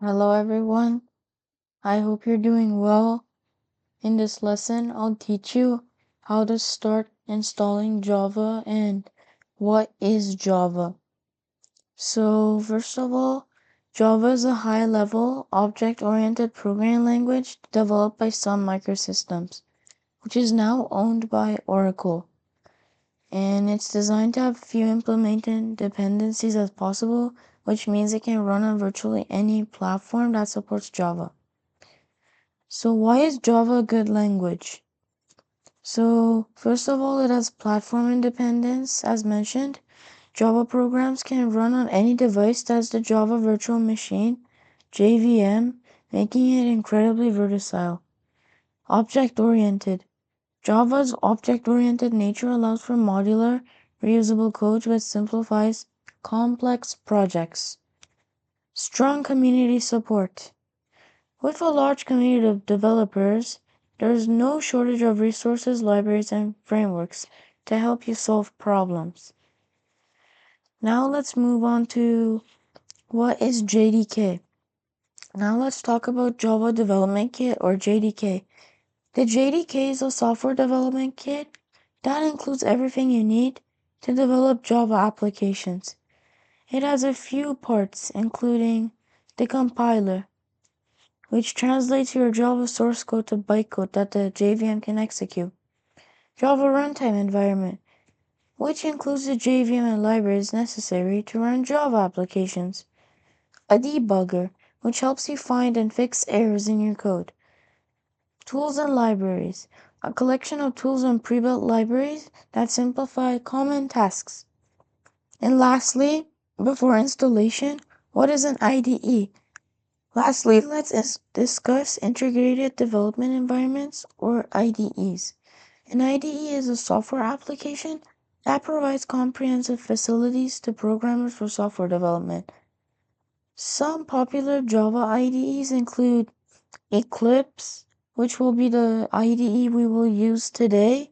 Hello everyone, I hope you're doing well. In this lesson, I'll teach you how to start installing Java and what is Java. So first of all, Java is a high-level, object-oriented programming language developed by Sun Microsystems, which is now owned by Oracle. And it's designed to have few implemented dependencies as possible, which means it can run on virtually any platform that supports Java. So why is Java a good language? So first of all, it has platform independence. As mentioned, Java programs can run on any device that's the Java Virtual Machine, JVM, making it incredibly versatile. Object-oriented. Java's object-oriented nature allows for modular, reusable code which simplifies complex projects. Strong community support. With a large community of developers, there is no shortage of resources, libraries, and frameworks to help you solve problems. Now let's move on to what is JDK. Now let's talk about Java Development Kit or JDK. The JDK is a software development kit that includes everything you need to develop Java applications. It has a few parts, including the compiler, which translates your Java source code to bytecode that the JVM can execute. Java Runtime Environment, which includes the JVM and libraries necessary to run Java applications. A debugger, which helps you find and fix errors in your code. Tools and libraries, a collection of tools and pre-built libraries that simplify common tasks. And lastly, before installation, what is an IDE? Lastly, let's discuss integrated development environments or IDEs. An IDE is a software application that provides comprehensive facilities to programmers for software development. Some popular Java IDEs include Eclipse, which will be the IDE we will use today,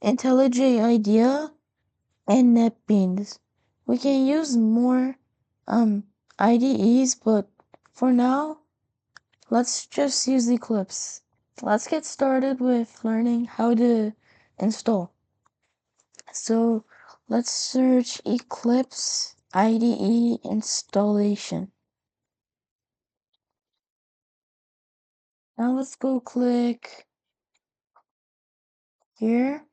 IntelliJ IDEA, and NetBeans. We can use more IDEs, but for now, let's just use Eclipse. Let's get started with learning how to install. So let's search Eclipse IDE installation. Now let's go click here.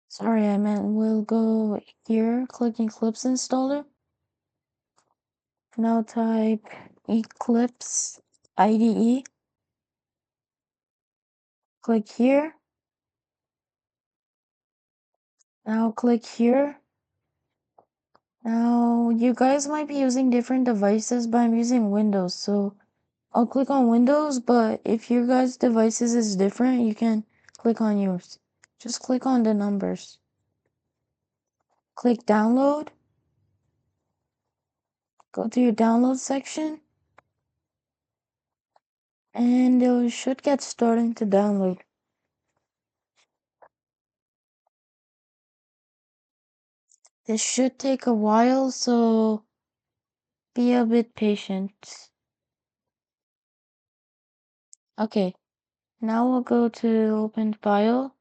Sorry, I meant we'll go here, click Eclipse installer. Now type Eclipse IDE. Click here. Now click here. Now you guys might be using different devices, but I'm using Windows, so I'll click on Windows, but if your guys' devices is different, you can click on yours. Just click on the numbers. Click download. Go to your download section. And it should get starting to download. This should take a while, so be a bit patient. Okay, now we'll go to open file.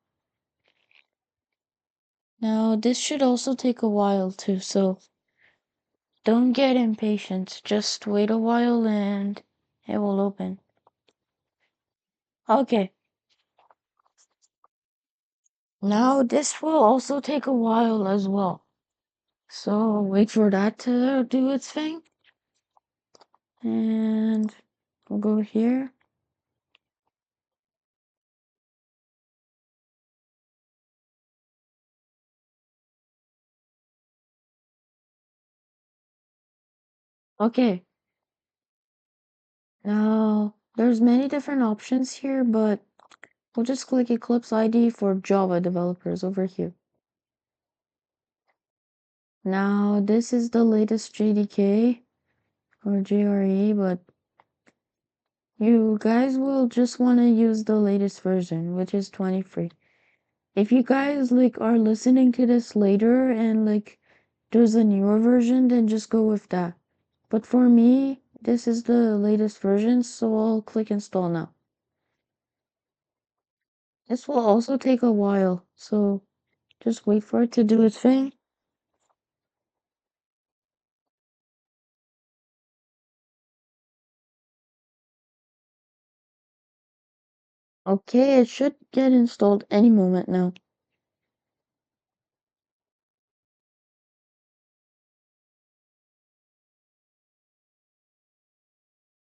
Now this should also take a while too, so don't get impatient. Just wait a while and it will open. Okay. Now this will also take a while as well. So wait for that to do its thing. And we'll go here. Okay. Now there's many different options here, but we'll just click Eclipse IDE for Java developers over here. Now this is the latest JDK or JRE, but you guys will just want to use the latest version, which is 23. If you guys are listening to this later and there's a newer version, then just go with that. But for me, this is the latest version, so I'll click install now. This will also take a while, so just wait for it to do its thing. Okay, it should get installed any moment now.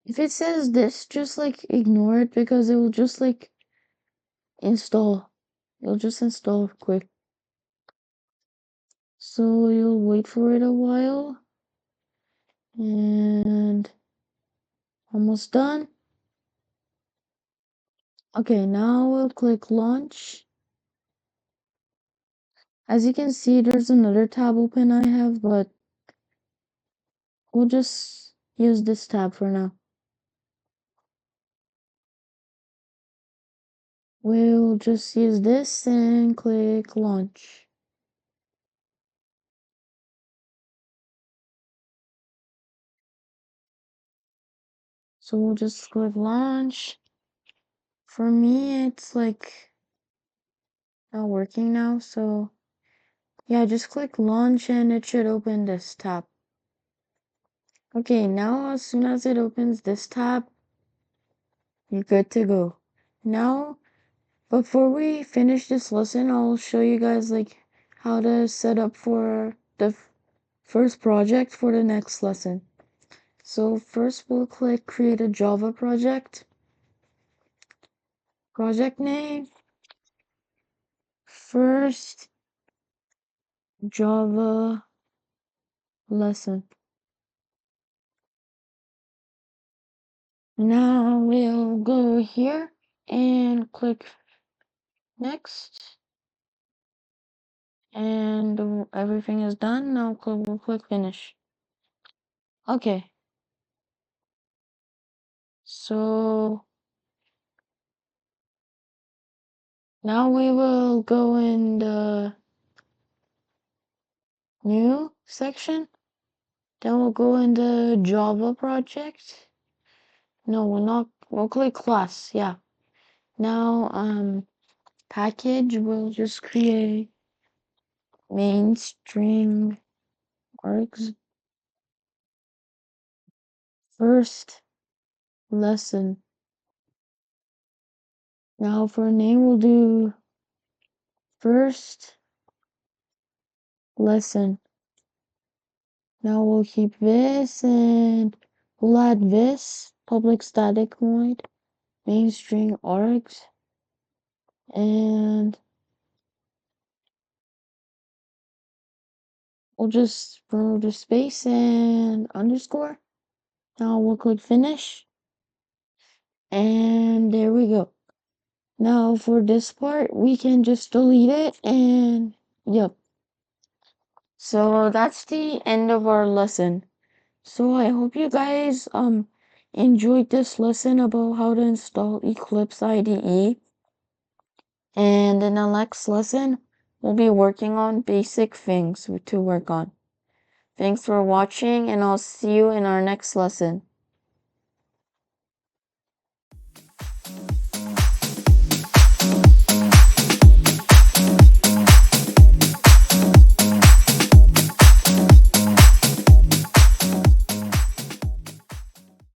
If it says this, just like ignore it because it will just like install. It'll just install quick. So you'll wait for it a while. And almost done. Okay, now we'll click launch. As you can see, there's another tab open I have, but we'll just use this tab for now. We'll just use this and click launch. So we'll just click launch. For me, it's like not working now, so yeah, just click launch and it should open this tab. Okay, now as soon as it opens this tab, you're good to go. Now, before we finish this lesson, I'll show you guys like how to set up for the first project for the next lesson. So first we'll click create a Java project. Project name, first Java lesson. Now we'll go here and click next. And everything is done. Now we'll click finish. Okay. So now we will go in the new section. Then we'll go in the Java project. No, we'll click class. Yeah. Now, package, we'll just create main string args. First lesson. Now for name, we'll do first lesson. Now we'll keep this and we'll add this public static void main string args and we'll just remove the space and underscore. Now we'll click finish and there we go. Now for this part, we can just delete it and yep. So that's the end of our lesson. So I hope you guys enjoyed this lesson about how to install Eclipse IDE. And in the next lesson, we'll be working on basic things to work on. Thanks for watching and I'll see you in our next lesson.